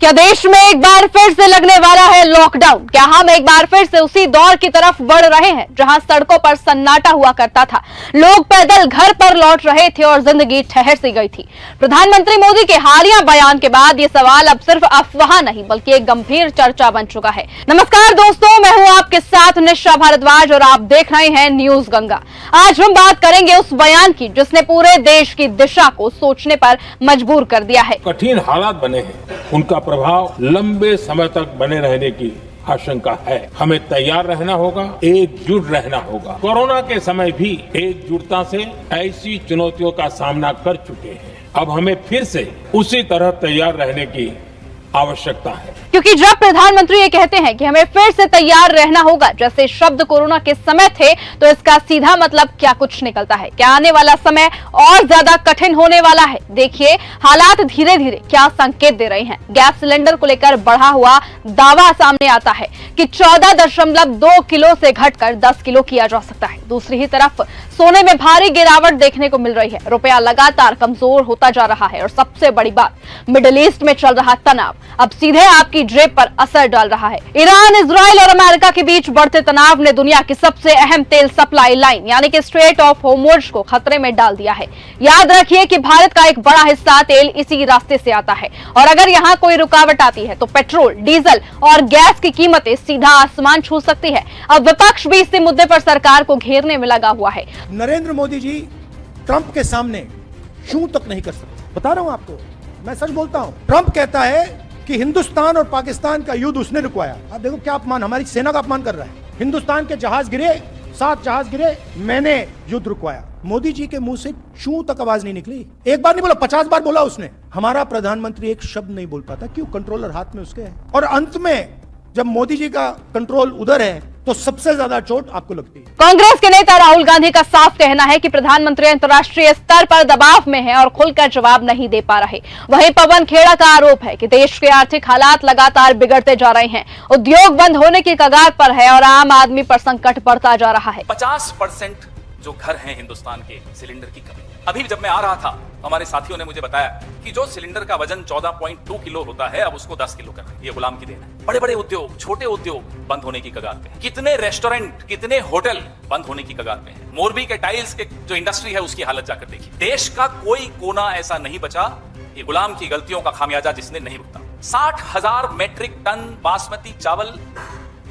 क्या देश में एक बार फिर से लगने वाला है लॉकडाउन? क्या हम एक बार फिर से उसी दौर की तरफ बढ़ रहे हैं जहां सड़कों पर सन्नाटा हुआ करता था, लोग पैदल घर पर लौट रहे थे और जिंदगी ठहर सी गई थी? प्रधानमंत्री मोदी के हालिया बयान के बाद ये सवाल अब सिर्फ अफवाह नहीं बल्कि एक गंभीर चर्चा बन चुका है। नमस्कार दोस्तों, मैं हूं आपके साथ निशा भारद्वाज और आप देख रहे हैं न्यूज गंगा। आज हम बात करेंगे उस बयान की जिसने पूरे देश की दिशा को सोचने पर मजबूर कर दिया है। कठिन हालात बने हैं, उनका प्रभाव लंबे समय तक बने रहने की आशंका है। हमें तैयार रहना होगा, एकजुट रहना होगा। कोरोना के समय भी एकजुटता से ऐसी चुनौतियों का सामना कर चुके हैं। अब हमें फिर से उसी तरह तैयार रहने की आवश्यकता है, क्योंकि जब प्रधानमंत्री ये कहते हैं कि हमें फिर से तैयार रहना होगा जैसे शब्द कोरोना के समय थे, तो इसका सीधा मतलब क्या कुछ निकलता है? क्या आने वाला समय और ज्यादा कठिन होने वाला है? देखिए, हालात धीरे धीरे क्या संकेत दे रहे हैं। गैस सिलेंडर को लेकर बढ़ा हुआ दावा सामने आता है कि 14.2 किलो से घटकर 10 किलो किया जा सकता है। दूसरी ही तरफ सोने में भारी गिरावट देखने को मिल रही है। रुपया लगातार कमजोर होता जा रहा है और सबसे बड़ी बात, मिडिल ईस्ट में चल रहा तनाव अब सीधे आपकी जेब पर असर डाल रहा है। ईरान, इजराइल और अमेरिका के बीच बढ़ते तनाव ने दुनिया की सबसे अहम तेल सप्लाई लाइन यानी कि स्ट्रेट ऑफ होर्मुज को खतरे में डाल दिया है। याद रखिए कि भारत का एक बड़ा हिस्सा तेल इसी रास्ते से आता है और अगर यहाँ कोई रुकावट आती है तो पेट्रोल, डीजल और गैस की कीमतें सीधा आसमान छू सकती है। अब विपक्ष भी इसी मुद्दे पर सरकार को घेरने में लगा हुआ है। नरेंद्र मोदी जी ट्रंप के सामने छू तक नहीं कर सकते। बता रहा हूं आपको, मैं सच बोलता हूं। ट्रंप कहता है कि हिंदुस्तान और पाकिस्तान का युद्ध उसने रुकवाया। आप देखो क्या अपमान, हमारी सेना का अपमान कर रहा है। हिंदुस्तान के जहाज गिरे, 7 जहाज गिरे, मैंने युद्ध रुकवाया। मोदी जी के मुंह से चू तक आवाज नहीं निकली। एक बार नहीं बोला, 50 बार बोला उसने। हमारा प्रधानमंत्री एक शब्द नहीं बोल पाता। क्यों? कंट्रोलर हाथ में उसके है। और अंत में जब मोदी जी का कंट्रोल उधर है तो सबसे ज्यादा चोट आपको लगती है। कांग्रेस के नेता राहुल गांधी का साफ कहना है कि प्रधानमंत्री अंतर्राष्ट्रीय स्तर पर दबाव में है और खुलकर जवाब नहीं दे पा रहे। वहीं पवन खेड़ा का आरोप है कि देश के आर्थिक हालात लगातार बिगड़ते जा रहे हैं, उद्योग बंद होने की कगार पर है और आम आदमी पर संकट बढ़ता जा रहा है। 50% जो घर हैं हिंदुस्तान के, सिलेंडर की कमी। अभी जब मैं आ रहा था, हमारे साथियों ने मुझे बताया कि जो सिलेंडर का वजन 14.2 किलो होता है, अब उसको 10 किलो कर रहे हैं। ये गुलाम की देन है। बड़े बड़े उद्योग, छोटे उद्योग बंद होने की कगार पे हैं। कितने रेस्टोरेंट, कितने होटल बंद होने की कगार पे हैं। मोरबी के टाइल्स के जो इंडस्ट्री है उसकी हालत जाकर देखिए। देश का कोई कोना ऐसा नहीं बचा ये गुलाम की गलतियों का खामियाजा जिसने नहीं भुगता। 60,000 मेट्रिक टन बासमती चावल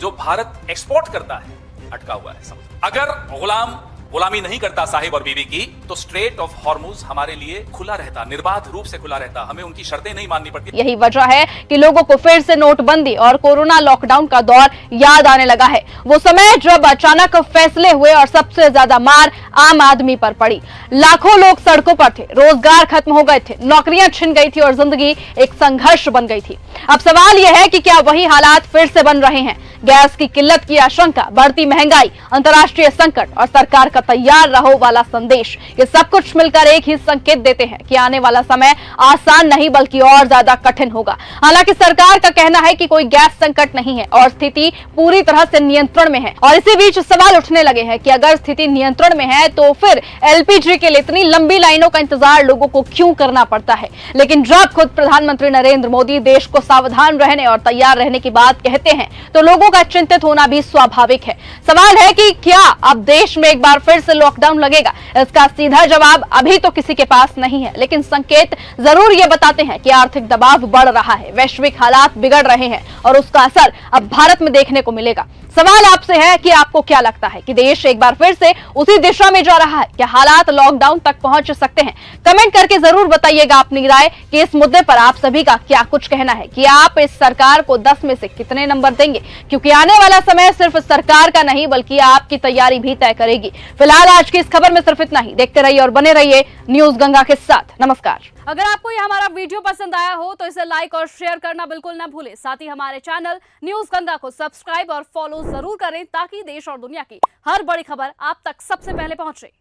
जो भारत एक्सपोर्ट करता है अटका हुआ है। अगर गुलामी नहीं करता साहिब और बीवी की, तो स्ट्रेट ऑफ हॉर्मुज हमारे लिए खुला रहता, निर्बाध रूप से खुला रहता। हमें उनकी शर्तें नहीं माननी पड़ती। यही वजह है कि लोगों को फिर से नोटबंदी और कोरोना लॉकडाउन का दौर याद आने लगा है। वो समय जब अचानक फैसले हुए और सबसे ज्यादा मार आम आदमी पर पड़ी। लाखों लोग सड़कों पर थे, रोजगार खत्म हो गए थे, नौकरियां छिन गई थी और जिंदगी एक संघर्ष बन गई थी। अब सवाल यह है कि क्या वही हालात फिर से बन रहे हैं? गैस की किल्लत की आशंका, बढ़ती महंगाई, अंतर्राष्ट्रीय संकट और सरकार का तैयार रहो वाला संदेश, ये सब कुछ मिलकर एक ही संकेत देते हैं कि आने वाला समय आसान नहीं बल्कि और ज्यादा कठिन होगा। हालांकि सरकार का कहना है कि कोई गैस संकट नहीं है और स्थिति पूरी तरह से नियंत्रण में है। और इसी बीच सवाल उठने लगे हैं कि अगर स्थिति नियंत्रण में है तो फिर एलपीजी के लिए इतनी लंबी लाइनों का इंतजार लोगों को क्यों करना पड़ता है? लेकिन जब खुद प्रधानमंत्री नरेंद्र मोदी देश को सावधान रहने और तैयार रहने की बात कहते हैं तो लोगों का चिंतित होना भी स्वाभाविक है। सवाल है कि क्या अब देश में एक बार फिर से लॉकडाउन लगेगा? इसका सीधा जवाब अभी तो किसी के पास नहीं है, लेकिन संकेत जरूर ये बताते हैं कि आर्थिक दबाव बढ़ रहा है, वैश्विक हालात बिगड़ रहे हैं और उसका असर अब भारत में देखने को मिलेगा। सवाल आपसे है कि आपको क्या लगता है कि देश एक बार फिर से उसी दिशा में जा रहा है? क्या हालात लॉकडाउन तक पहुंच सकते हैं? कमेंट करके जरूर बताइएगा अपनी राय कि इस मुद्दे पर आप सभी का क्या कुछ कहना है, कि आप इस सरकार को 10 में से कितने नंबर देंगे, क्योंकि आने वाला समय सिर्फ सरकार का नहीं बल्कि आपकी तैयारी भी तय करेगी। फिलहाल आज की इस खबर में सिर्फ इतना ही। देखते रहिए और बने रहिए न्यूज गंगा के साथ। नमस्कार। अगर आपको ये हमारा वीडियो पसंद आया हो तो इसे लाइक और शेयर करना बिल्कुल ना भूलें। साथ ही हमारे चैनल न्यूज गंगा को सब्सक्राइब और फॉलो जरूर करें ताकि देश और दुनिया की हर बड़ी खबर आप तक सबसे पहले पहुंचे।